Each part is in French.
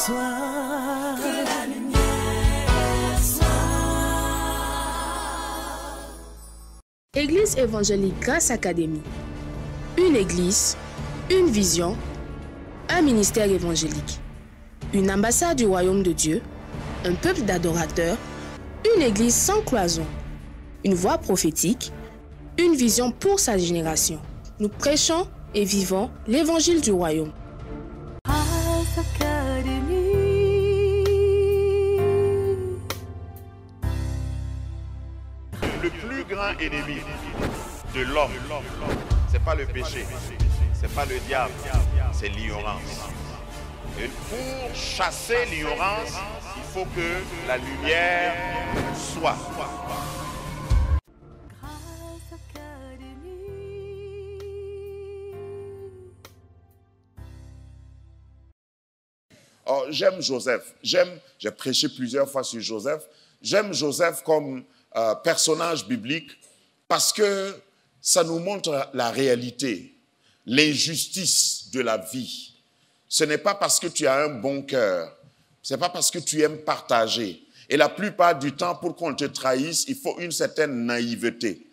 soit. Que la lumière soit. Église évangélique Grâce Académie. Une église, une vision, un ministère évangélique. Une ambassade du royaume de Dieu, un peuple d'adorateurs, une église sans cloison, une voix prophétique, une vision pour sa génération. Nous prêchons et vivons l'évangile du royaume. Grâce Académie. Le plus grand ennemi de l'homme, c'est pas le péché, c'est pas le diable, c'est l'ignorance. Et pour chasser l'ignorance, il faut que la lumière soit. Grâce Académie. Oh, j'aime Joseph. J'ai prêché plusieurs fois sur Joseph. J'aime Joseph comme personnage biblique parce que ça nous montre la réalité, l'injustice de la vie. Ce n'est pas parce que tu as un bon cœur, ce n'est pas parce que tu aimes partager. Et la plupart du temps, pour qu'on te trahisse, il faut une certaine naïveté.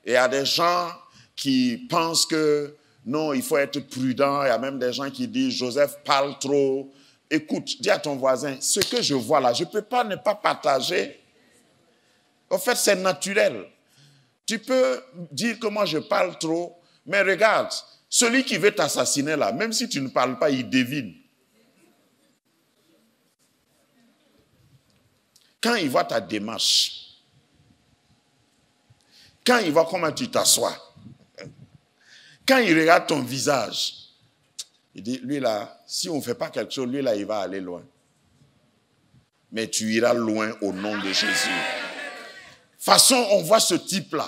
Et il y a des gens qui pensent que non, il faut être prudent. Il y a même des gens qui disent Joseph parle trop. Écoute, dis à ton voisin, ce que je vois là, je ne peux pas ne pas partager. En fait, c'est naturel. Tu peux dire que moi je parle trop, mais regarde, celui qui veut t'assassiner là, même si tu ne parles pas, il devine. Quand il voit ta démarche, quand il voit comment tu t'assois, quand il regarde ton visage, il dit, lui là, si on ne fait pas quelque chose, lui là, il va aller loin. Mais tu iras loin au nom de Jésus. De toute façon, on voit ce type-là,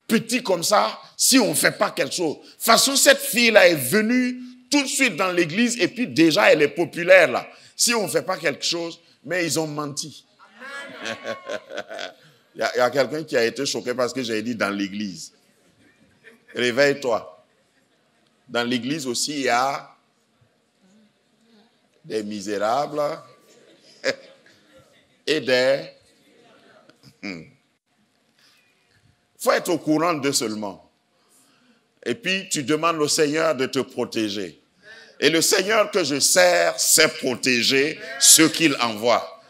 petit comme ça, si on ne fait pas quelque chose. De toute façon, cette fille-là est venue tout de suite dans l'église et puis déjà, elle est populaire là. Si on ne fait pas quelque chose, mais ils ont menti. Il y a quelqu'un qui a été choqué parce que j'ai dit dans l'église. Réveille-toi. Dans l'église aussi, il y a des misérables et des... Il faut être au courant d'eux seulement. Et puis, tu demandes au Seigneur de te protéger. Et le Seigneur que je sers sait protéger ceux qu'il envoie.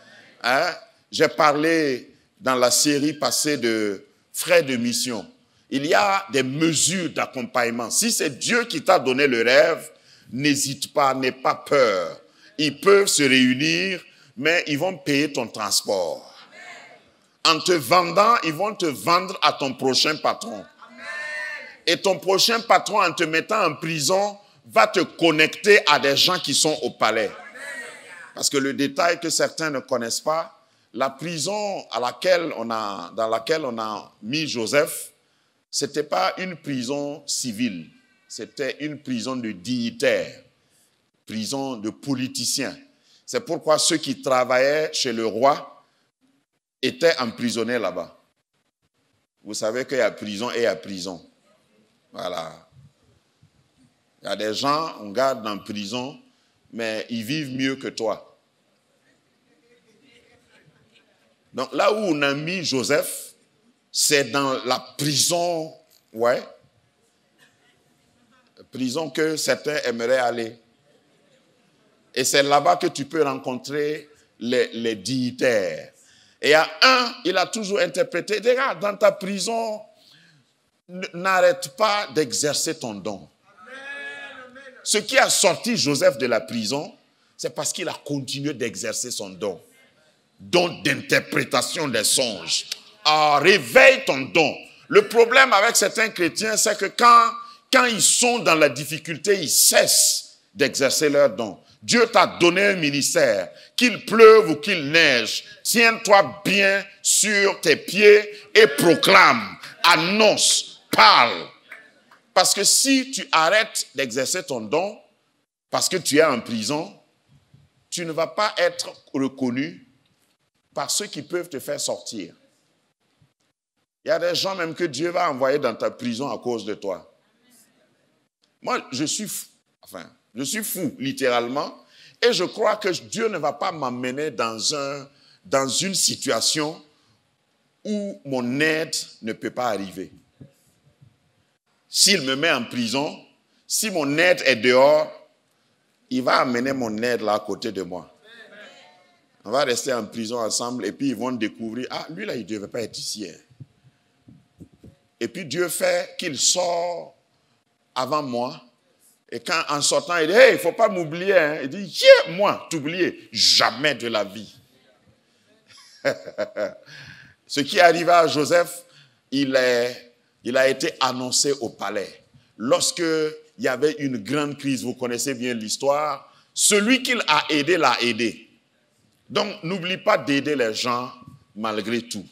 Hein? J'ai parlé dans la série passée de frais de mission. Il y a des mesures d'accompagnement. Si c'est Dieu qui t'a donné le rêve, n'hésite pas, n'aie pas peur. Ils peuvent se réunir, mais ils vont payer ton transport. En te vendant, ils vont te vendre à ton prochain patron. Et ton prochain patron, en te mettant en prison, va te connecter à des gens qui sont au palais. Parce que le détail que certains ne connaissent pas, la prison dans laquelle on a mis Joseph, ce n'était pas une prison civile, c'était une prison de dignitaires, prison de politiciens. C'est pourquoi ceux qui travaillaient chez le roi étaient emprisonnés là-bas. Vous savez qu'il y a prison et il y a prison. Voilà. Il y a des gens, on garde en prison, mais ils vivent mieux que toi. Donc là où on a mis Joseph, c'est dans la prison, ouais, prison que certains aimeraient aller. Et c'est là-bas que tu peux rencontrer les dignitaires. Et il y a un, il a toujours interprété, regarde, dans ta prison, n'arrête pas d'exercer ton don. Ce qui a sorti Joseph de la prison, c'est parce qu'il a continué d'exercer son don. Don d'interprétation des songes. Ah, réveille ton don. Le problème avec certains chrétiens, c'est que quand ils sont dans la difficulté, ils cessent d'exercer leur don. Dieu t'a donné un ministère, qu'il pleuve ou qu'il neige, tiens-toi bien sur tes pieds et proclame, annonce, parle. Parce que si tu arrêtes d'exercer ton don, parce que tu es en prison, tu ne vas pas être reconnu par ceux qui peuvent te faire sortir. Il y a des gens même que Dieu va envoyer dans ta prison à cause de toi. Moi, je suis fou, littéralement. Et je crois que Dieu ne va pas m'amener dans une situation où mon aide ne peut pas arriver. S'il me met en prison, si mon aide est dehors, il va amener mon aide là à côté de moi. On va rester en prison ensemble et puis ils vont découvrir, ah, lui là, il ne devait pas être ici. Et puis Dieu fait qu'il sort avant moi. Et quand en sortant, il dit, hey, il ne faut pas m'oublier. Il dit, yeah, moi, t'oublier, jamais de la vie. Ce qui est arrivé à Joseph, il a été annoncé au palais. Lorsqu'il y avait une grande crise, vous connaissez bien l'histoire, celui qu'il a aidé l'a aidé. Donc, n'oublie pas d'aider les gens malgré tout.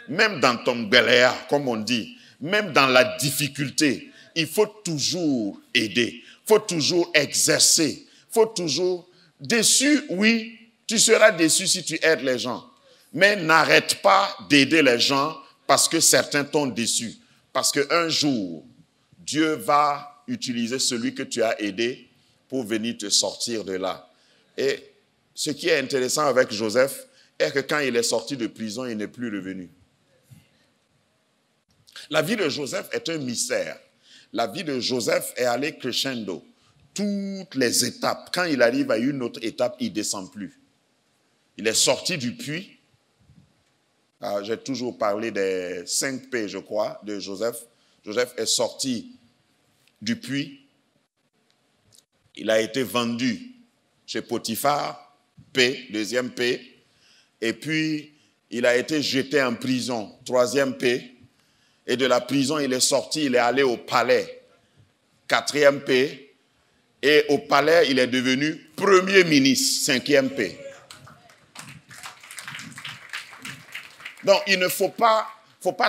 Même dans ton béléa, comme on dit, même dans la difficulté, il faut toujours aider. Il faut toujours exercer. Il faut toujours... Déçu, oui, tu seras déçu si tu aides les gens. Mais n'arrête pas d'aider les gens parce que certains t'ont déçu. Parce qu'un jour, Dieu va utiliser celui que tu as aidé pour venir te sortir de là. Et ce qui est intéressant avec Joseph est que quand il est sorti de prison, il n'est plus revenu. La vie de Joseph est un mystère. La vie de Joseph est allée crescendo. Toutes les étapes, quand il arrive à une autre étape, il ne descend plus. Il est sorti du puits. J'ai toujours parlé des 5 P, je crois, de Joseph. Joseph est sorti du puits. Il a été vendu chez Potiphar, P, deuxième P. Et puis, il a été jeté en prison, troisième P. Et de la prison, il est sorti, il est allé au palais, quatrième P. Et au palais, il est devenu premier ministre, cinquième P. Donc, il ne faut pas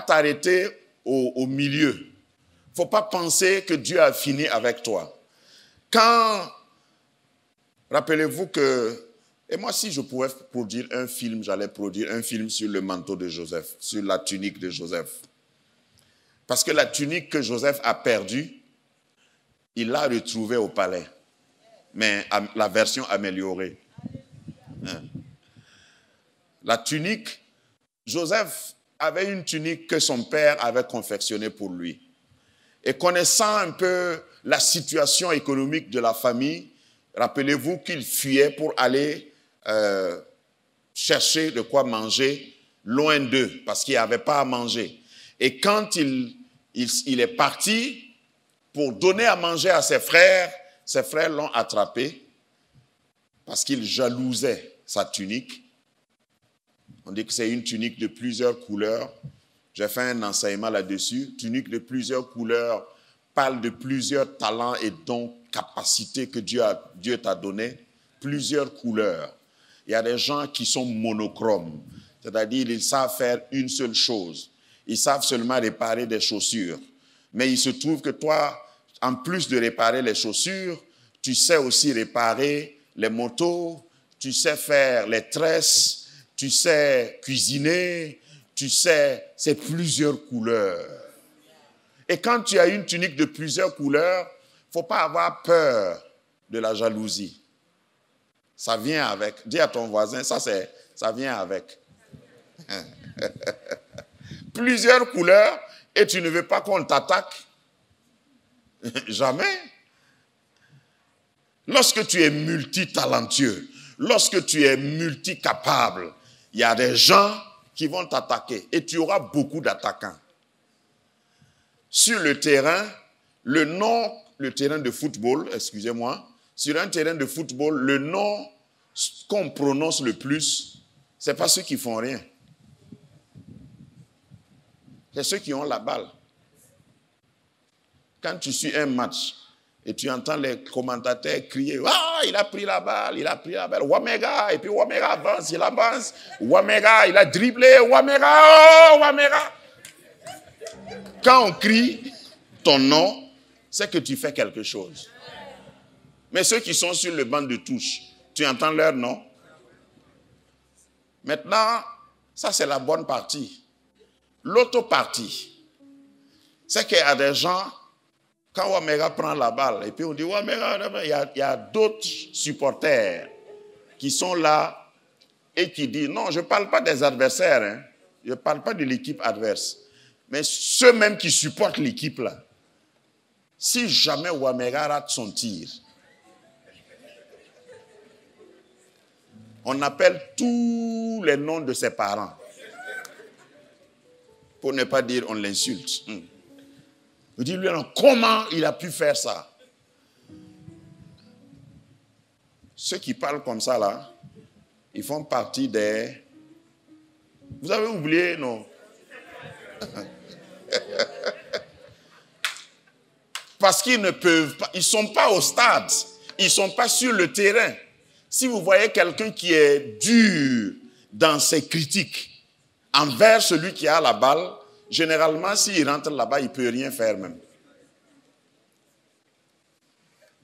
t'arrêter au milieu. Il ne faut pas penser que Dieu a fini avec toi. Rappelez-vous que, et moi si je pouvais produire un film, j'allais produire un film sur le manteau de Joseph, sur la tunique de Joseph. Parce que la tunique que Joseph a perdue, il l'a retrouvée au palais. Mais la version améliorée. La tunique, Joseph avait une tunique que son père avait confectionnée pour lui. Et connaissant un peu la situation économique de la famille, rappelez-vous qu'il fuyait pour aller chercher de quoi manger loin d'eux, parce qu'il n'y avait pas à manger. Et quand il est parti pour donner à manger à ses frères l'ont attrapé parce qu'il jalousait sa tunique. On dit que c'est une tunique de plusieurs couleurs. J'ai fait un enseignement là-dessus. Tunique de plusieurs couleurs parle de plusieurs talents et dons, capacités que Dieu t'a donné. Plusieurs couleurs. Il y a des gens qui sont monochromes, c'est-à-dire ils savent faire une seule chose. Ils savent seulement réparer des chaussures. Mais il se trouve que toi, en plus de réparer les chaussures, tu sais aussi réparer les motos, tu sais faire les tresses, tu sais cuisiner, tu sais, c'est plusieurs couleurs. Et quand tu as une tunique de plusieurs couleurs, il ne faut pas avoir peur de la jalousie. Ça vient avec. Dis à ton voisin, ça vient avec. Plusieurs couleurs et tu ne veux pas qu'on t'attaque? Jamais. Lorsque tu es multitalentueux, lorsque tu es multicapable, il y a des gens qui vont t'attaquer et tu auras beaucoup d'attaquants. Sur le terrain, le terrain de football, excusez-moi, sur un terrain de football, le nom qu'on prononce le plus, ce n'est pas ceux qui font rien. C'est ceux qui ont la balle. Quand tu suis un match et tu entends les commentateurs crier « Ah, il a pris la balle, il a pris la balle, Wamega !» Et puis Wamega avance, il avance. Wamega, il a dribblé, Wamega, oh, Wamega. Quand on crie ton nom, c'est que tu fais quelque chose. Mais ceux qui sont sur le banc de touche, tu entends leur nom. Maintenant, ça c'est la bonne partie. L'autre partie, c'est qu'il y a des gens, quand Wamega prend la balle, et puis on dit Wamega, il y a d'autres supporters qui sont là et qui disent, non, je ne parle pas des adversaires, hein. Je ne parle pas de l'équipe adverse, mais ceux-mêmes qui supportent l'équipe là. Si jamais Ouamega rate son tir, on appelle tous les noms de ses parents. Pour ne pas dire on l'insulte. On dit, lui, comment il a pu faire ça? Ceux qui parlent comme ça, là, ils font partie des... Vous avez oublié, non? Parce qu'ils ne peuvent pas, ils ne sont pas au stade, ils ne sont pas sur le terrain. Si vous voyez quelqu'un qui est dur dans ses critiques envers celui qui a la balle, généralement, s'il rentre là-bas, il ne peut rien faire même.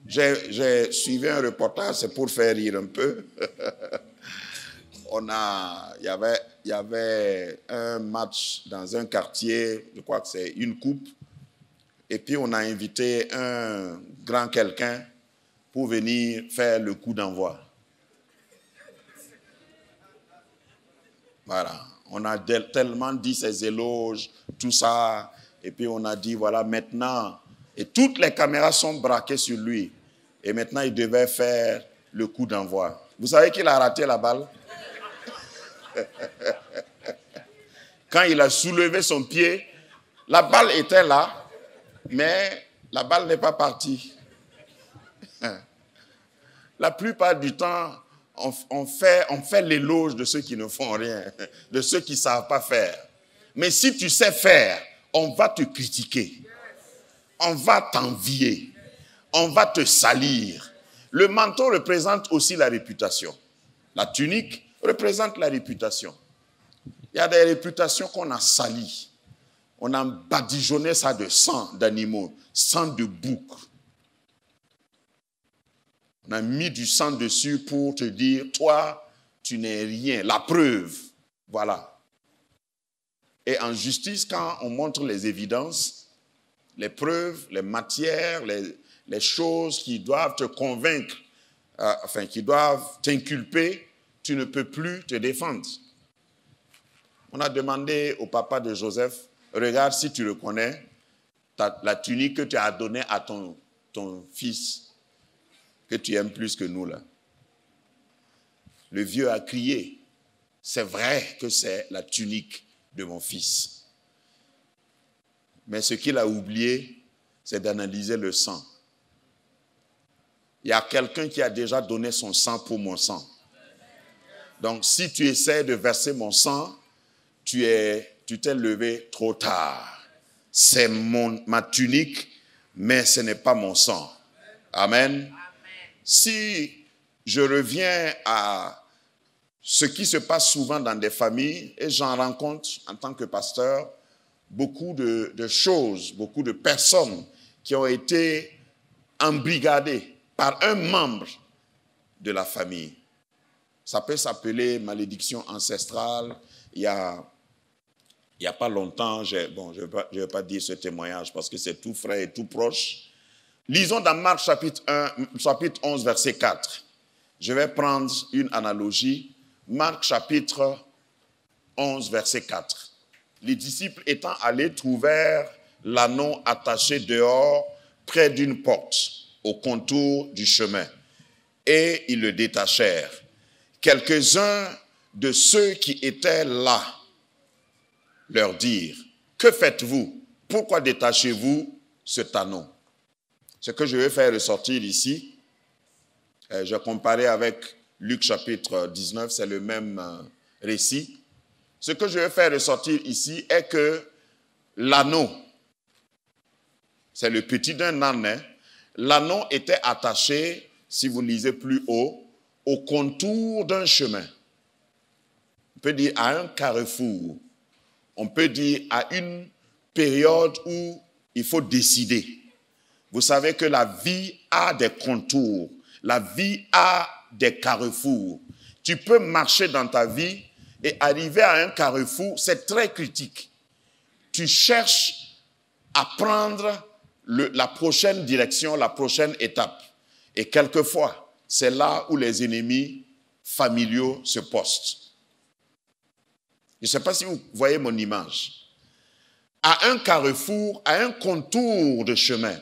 J'ai suivi un reportage, c'est pour faire rire un peu. Il y avait un match dans un quartier, je crois que c'est une coupe, et puis on a invité un grand quelqu'un pour venir faire le coup d'envoi. Voilà, on a tellement dit ses éloges, tout ça, et puis on a dit, voilà, maintenant, et toutes les caméras sont braquées sur lui, et maintenant il devait faire le coup d'envoi. Vous savez qu'il a raté la balle? Quand il a soulevé son pied, la balle était là, mais la balle n'est pas partie. La plupart du temps, on fait l'éloge de ceux qui ne font rien, de ceux qui ne savent pas faire. Mais si tu sais faire, on va te critiquer, on va t'envier, on va te salir. Le manteau représente aussi la réputation. La tunique représente la réputation. Il y a des réputations qu'on a salies. On a badigeonné ça de sang d'animaux, sang de bouc. On a mis du sang dessus pour te dire, toi, tu n'es rien. La preuve, voilà. Et en justice, quand on montre les évidences, les preuves, les matières, les choses qui doivent te convaincre, qui doivent t'inculper, tu ne peux plus te défendre. On a demandé au papa de Joseph, regarde si tu le connais, la tunique que tu as donnée à ton fils, que tu aimes plus que nous là. Le vieux a crié, c'est vrai que c'est la tunique de mon fils. Mais ce qu'il a oublié, c'est d'analyser le sang. Il y a quelqu'un qui a déjà donné son sang pour mon sang. Donc si tu essaies de verser mon sang, tu t'es levé trop tard. C'est ma tunique, mais ce n'est pas mon sang. Amen. Si je reviens à ce qui se passe souvent dans des familles, et j'en rencontre en tant que pasteur, beaucoup de choses, beaucoup de personnes qui ont été embrigadées par un membre de la famille. Ça peut s'appeler malédiction ancestrale. Il y a pas longtemps, je ne vais pas dire ce témoignage parce que c'est tout frais et tout proche. Lisons dans Marc chapitre 11, verset 4. Je vais prendre une analogie. Marc chapitre 11, verset 4. Les disciples étant allés trouvèrent l'anneau attaché dehors près d'une porte au contour du chemin et ils le détachèrent. Quelques-uns de ceux qui étaient là leur dirent, que faites-vous? Pourquoi détachez-vous cet anneau? Ce que je vais faire ressortir ici, je vais comparer avec Luc chapitre 19, c'est le même récit. Ce que je vais faire ressortir ici est que l'anneau, c'est le petit d'un âne, hein, l'anneau était attaché, si vous lisez plus haut, au contour d'un chemin. On peut dire à un carrefour. On peut dire à une période où il faut décider. Vous savez que la vie a des contours. La vie a des carrefours. Tu peux marcher dans ta vie et arriver à un carrefour, c'est très critique. Tu cherches à prendre la prochaine direction, la prochaine étape. Et quelquefois, c'est là où les ennemis familiaux se postent. Je ne sais pas si vous voyez mon image. À un carrefour, à un contour de chemin,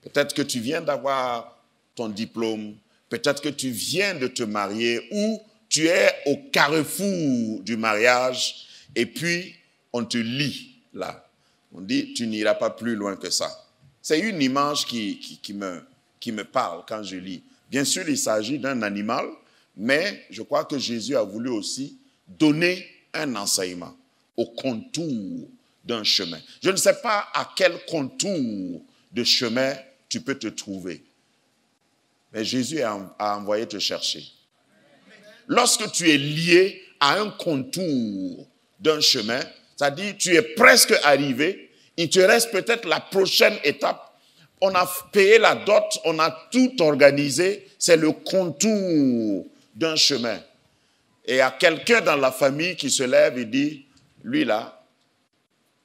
peut-être que tu viens d'avoir ton diplôme, peut-être que tu viens de te marier ou tu es au carrefour du mariage et puis on te lie là. On dit, tu n'iras pas plus loin que ça. C'est une image qui me parle quand je lis. Bien sûr, il s'agit d'un animal, mais je crois que Jésus a voulu aussi donner un enseignement au contour d'un chemin. Je ne sais pas à quel contour de chemin tu peux te trouver. Mais Jésus a envoyé te chercher. Lorsque tu es lié à un contour d'un chemin, c'est-à-dire tu es presque arrivé, il te reste peut-être la prochaine étape. On a payé la dot, on a tout organisé, c'est le contour d'un chemin. Et il y a quelqu'un dans la famille qui se lève et dit, lui là,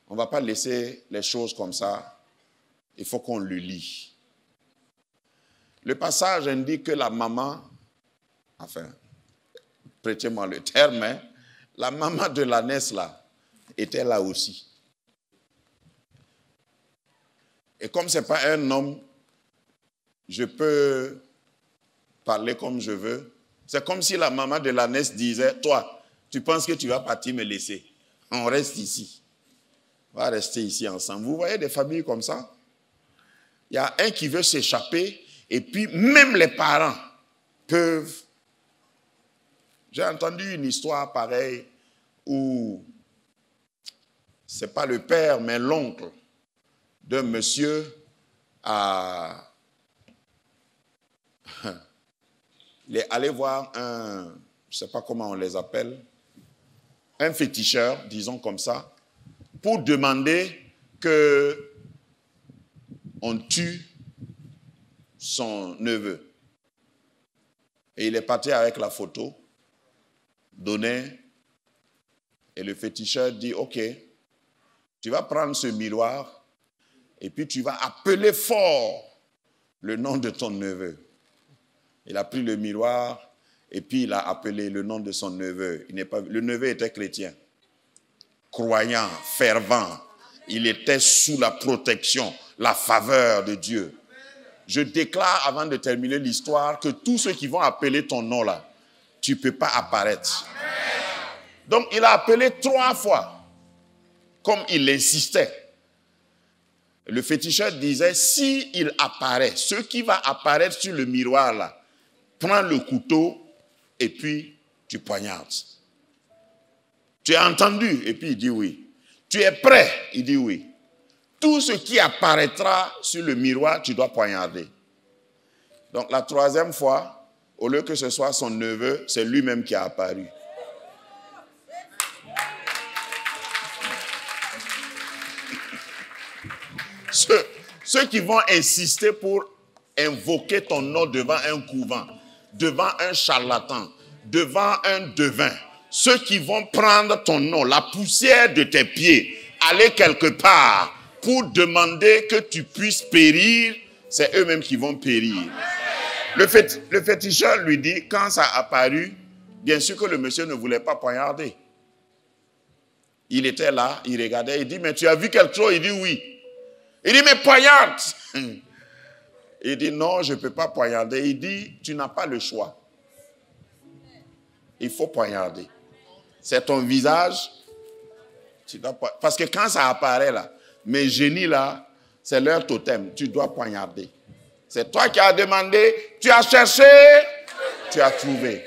on ne va pas laisser les choses comme ça, il faut qu'on le lie. Le passage indique que la maman, enfin, prêtez-moi le terme, hein, la maman de l'ânesse là, était là aussi. Et comme ce n'est pas un homme, je peux parler comme je veux. C'est comme si la maman de l'ânesse disait, toi, tu penses que tu vas partir me laisser. On reste ici. On va rester ici ensemble. Vous voyez des familles comme ça? Il y a un qui veut s'échapper et puis même les parents peuvent... J'ai entendu une histoire pareille où ce n'est pas le père mais l'oncle d'un monsieur il est allé voir un, je ne sais pas comment on les appelle, un féticheur, disons comme ça, pour demander qu'on tue son neveu. Et il est parti avec la photo, donné, et le féticheur dit, ok, tu vas prendre ce miroir et puis tu vas appeler fort le nom de ton neveu. Il a pris le miroir et puis il a appelé le nom de son neveu. Le neveu était chrétien, croyant, fervent. Il était sous la protection, la faveur de Dieu. Je déclare avant de terminer l'histoire que tous ceux qui vont appeler ton nom là, tu ne peux pas apparaître. Donc il a appelé 3 fois, comme il insistait. Le féticheur disait, si il apparaît, ce qui va apparaître sur le miroir là, prends le couteau et puis tu poignardes. Tu as entendu? Et puis il dit oui. Tu es prêt? Il dit oui. Tout ce qui apparaîtra sur le miroir, tu dois poignarder. Donc la 3e fois, au lieu que ce soit son neveu, c'est lui-même qui a apparu. Ceux qui vont insister pour invoquer ton nom devant un couvent, devant un charlatan, devant un devin, ceux qui vont prendre ton nom, la poussière de tes pieds, aller quelque part pour demander que tu puisses périr, c'est eux-mêmes qui vont périr. Le féticheur lui dit, quand ça a apparu, bien sûr que le monsieur ne voulait pas poignarder. Il était là, il regardait, il dit, mais tu as vu quelque chose? Il dit oui. Il dit, mais poignarde. Il dit, non, je ne peux pas poignarder. Il dit, tu n'as pas le choix. Il faut poignarder. C'est ton visage. Parce que quand ça apparaît là, mes génies là, c'est leur totem. Tu dois poignarder. C'est toi qui as demandé, tu as cherché, tu as trouvé.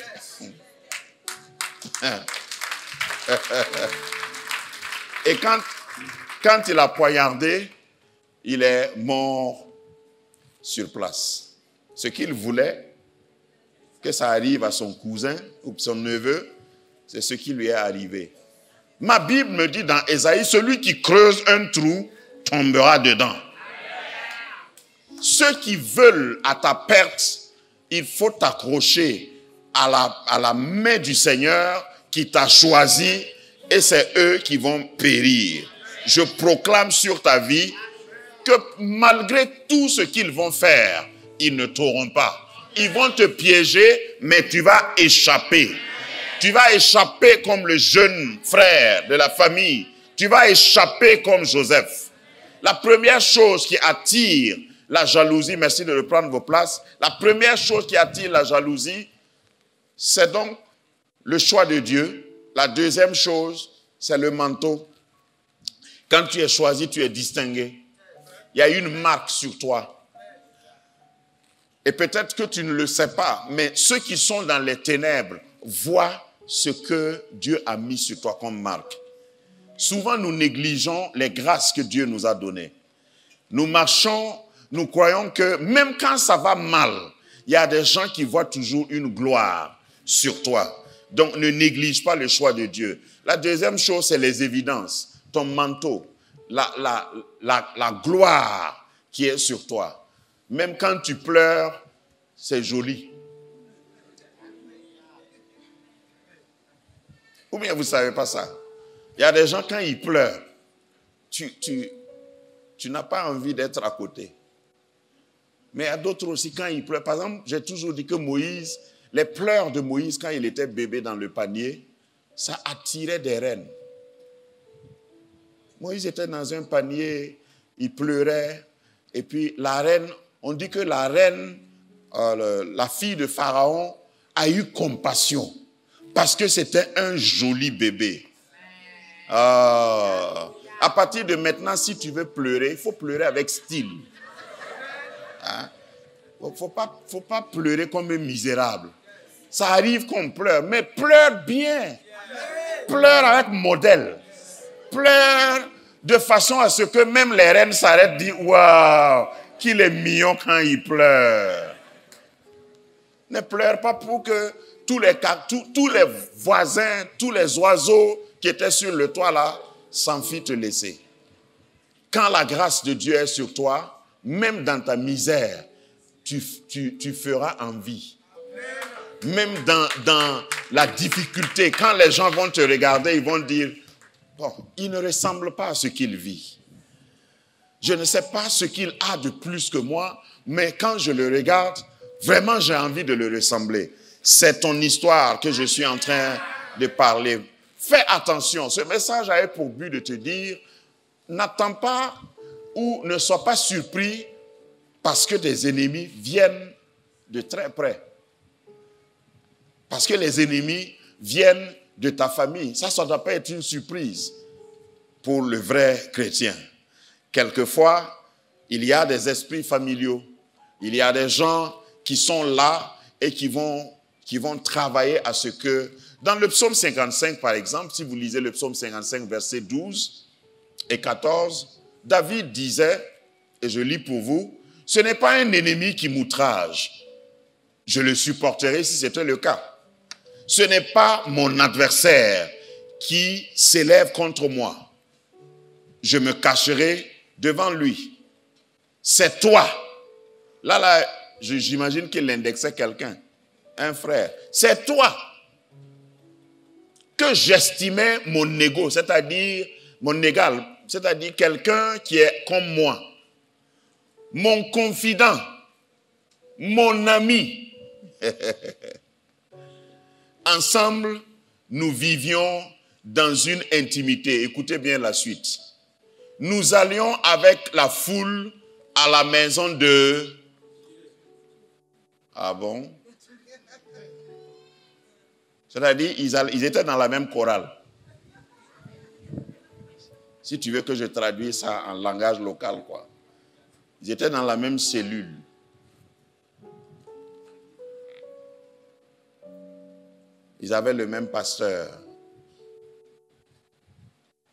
Et quand il a poignardé, il est mort sur place. Ce qu'il voulait, que ça arrive à son cousin ou son neveu, c'est ce qui lui est arrivé. Ma Bible me dit dans Ésaïe, celui qui creuse un trou tombera dedans. Ceux qui veulent à ta perte, il faut t'accrocher à la main du Seigneur qui t'a choisi et c'est eux qui vont périr. Je proclame sur ta vie que malgré tout ce qu'ils vont faire, ils ne t'auront pas. Ils vont te piéger, mais tu vas échapper. Tu vas échapper comme le jeune frère de la famille. Tu vas échapper comme Joseph. La première chose qui attire la jalousie, merci de reprendre vos places. La première chose qui attire la jalousie, c'est donc le choix de Dieu. La deuxième chose, c'est le manteau. Quand tu es choisi, tu es distingué. Il y a une marque sur toi. Et peut-être que tu ne le sais pas, mais ceux qui sont dans les ténèbres voient ce que Dieu a mis sur toi comme marque. Souvent, nous négligeons les grâces que Dieu nous a données. Nous marchons, nous croyons que même quand ça va mal, il y a des gens qui voient toujours une gloire sur toi. Donc, ne néglige pas le choix de Dieu. La deuxième chose, c'est les évidences. Ton manteau, la gloire qui est sur toi. Même quand tu pleures, c'est joli. Ou bien vous ne savez pas ça? Il y a des gens, quand ils pleurent, tu n'as pas envie d'être à côté. Mais il y a d'autres aussi, quand ils pleurent. Par exemple, j'ai toujours dit que Moïse, les pleurs de Moïse, quand il était bébé dans le panier, ça attirait des reines. Moïse était dans un panier, il pleurait, et puis la reine, on dit que la reine, la fille de Pharaon, a eu compassion, parce que c'était un joli bébé. À partir de maintenant, si tu veux pleurer, il faut pleurer avec style. Hein? Faut pas pleurer comme un misérable. Ça arrive qu'on pleure, mais pleure bien. Pleure avec modèle. Pleure de façon à ce que même les reines s'arrêtent et disent « Waouh, qu'il est mignon quand il pleure. » Ne pleure pas pour que tous les voisins, tous les oiseaux qui étaient sur le toit là, s'enfuient te laisser. Quand la grâce de Dieu est sur toi, même dans ta misère, tu feras envie. Même dans la difficulté, quand les gens vont te regarder, ils vont dire, bon, il ne ressemble pas à ce qu'il vit. Je ne sais pas ce qu'il a de plus que moi, mais quand je le regarde, vraiment j'ai envie de le ressembler. C'est ton histoire que je suis en train de parler. Fais attention, ce message avait pour but de te dire, n'attends pas ou ne sois pas surpris parce que tes ennemis viennent de très près. Parce que les ennemis viennent de ta famille. Ça ne doit pas être une surprise pour le vrai chrétien. Quelquefois, il y a des esprits familiaux. Il y a des gens qui sont là et qui vont travailler à ce que... Dans le psaume 55, par exemple, si vous lisez le psaume 55, versets 12 et 14, David disait, et je lis pour vous, « Ce n'est pas un ennemi qui m'outrage. Je le supporterai si c'était le cas. Ce n'est pas mon adversaire qui s'élève contre moi. Je me cacherai devant lui. C'est toi. » Là, j'imagine qu'il indexait quelqu'un, un frère. C'est toi que j'estimais mon égo, c'est-à-dire mon égal, c'est-à-dire quelqu'un qui est comme moi. Mon confident, mon ami. Ensemble, nous vivions dans une intimité. Écoutez bien la suite. Nous allions avec la foule à la maison de... Ah bon? C'est-à-dire, ils étaient dans la même chorale. Si tu veux que je traduise ça en langage local, quoi. Ils étaient dans la même cellule. Ils avaient le même pasteur.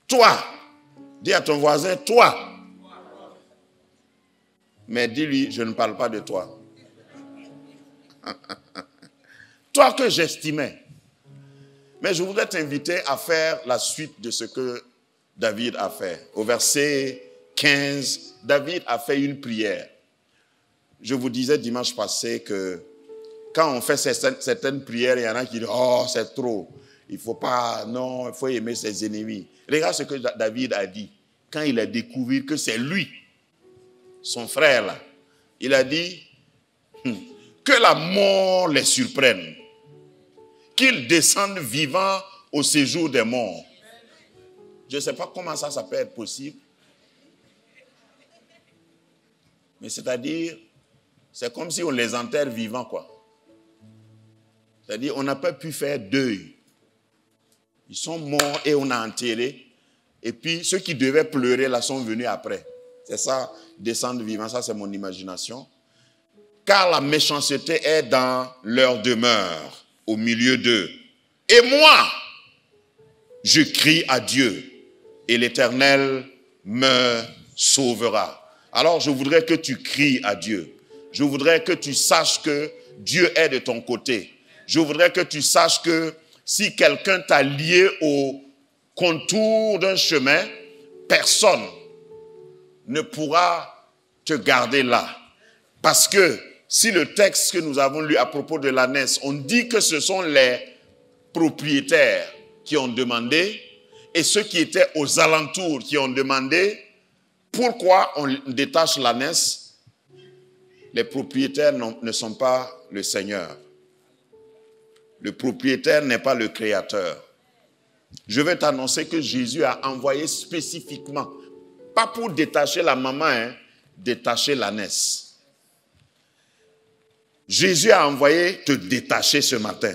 Toi, dis à ton voisin, toi. Mais dis-lui, je ne parle pas de toi. Toi que j'estimais. Mais je voudrais t'inviter à faire la suite de ce que David a fait. Au verset 15, David a fait une prière. Je vous disais dimanche passé que quand on fait certaines prières, il y en a qui disent « Oh, c'est trop. Il ne faut pas, non, il faut aimer ses ennemis. » Regarde ce que David a dit. Quand il a découvert que c'est lui, son frère là, il a dit que la mort les surprenne, qu'ils descendent vivants au séjour des morts. Je ne sais pas comment ça peut être possible. Mais c'est-à-dire, c'est comme si on les enterre vivants, quoi. C'est-à-dire, on n'a pas pu faire deuil. Ils sont morts et on a enterré. Et puis, ceux qui devaient pleurer, là, sont venus après. C'est ça, descendre vivants, ça c'est mon imagination. Car la méchanceté est dans leur demeure, au milieu d'eux. Et moi, je crie à Dieu, et l'Éternel me sauvera. Alors, je voudrais que tu cries à Dieu. Je voudrais que tu saches que Dieu est de ton côté. Je voudrais que tu saches que si quelqu'un t'a lié au contour d'un chemin, personne ne pourra te garder là. Parce que si le texte que nous avons lu à propos de l'ânesse, on dit que ce sont les propriétaires qui ont demandé et ceux qui étaient aux alentours qui ont demandé pourquoi on détache l'ânesse. Les propriétaires ne sont pas le Seigneur. Le propriétaire n'est pas le Créateur. Je vais t'annoncer que Jésus a envoyé spécifiquement, pas pour détacher la maman, détacher l'ânesse. Jésus a envoyé te détacher ce matin.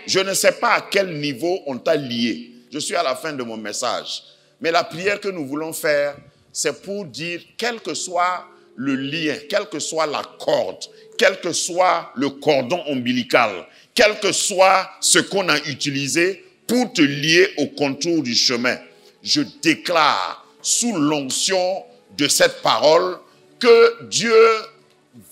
Je ne sais pas à quel niveau on t'a lié. Je suis à la fin de mon message. Mais la prière que nous voulons faire, c'est pour dire, quel que soit le lien, quelle que soit la corde, quel que soit le cordon ombilical, quel que soit ce qu'on a utilisé pour te lier au contour du chemin, je déclare sous l'onction de cette parole que Dieu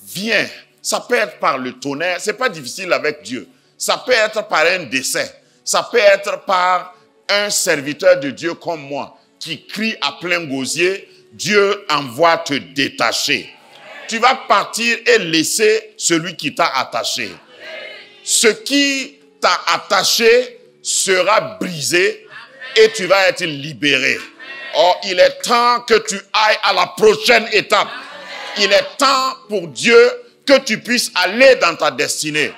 vient. Ça peut être par le tonnerre, c'est pas difficile avec Dieu. Ça peut être par un décès, ça peut être par un serviteur de Dieu comme moi qui crie à plein gosier. Dieu envoie te détacher. Tu vas partir et laisser celui qui t'a attaché. Ce qui t'a attaché sera brisé et tu vas être libéré. Or, il est temps que tu ailles à la prochaine étape. Il est temps pour Dieu que tu puisses aller dans ta destinée.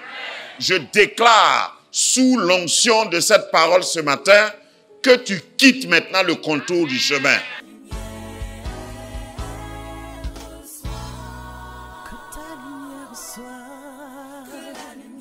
Je déclare sous l'onction de cette parole ce matin que tu quittes maintenant le contour du chemin. Que ta lumière soit, que la lumière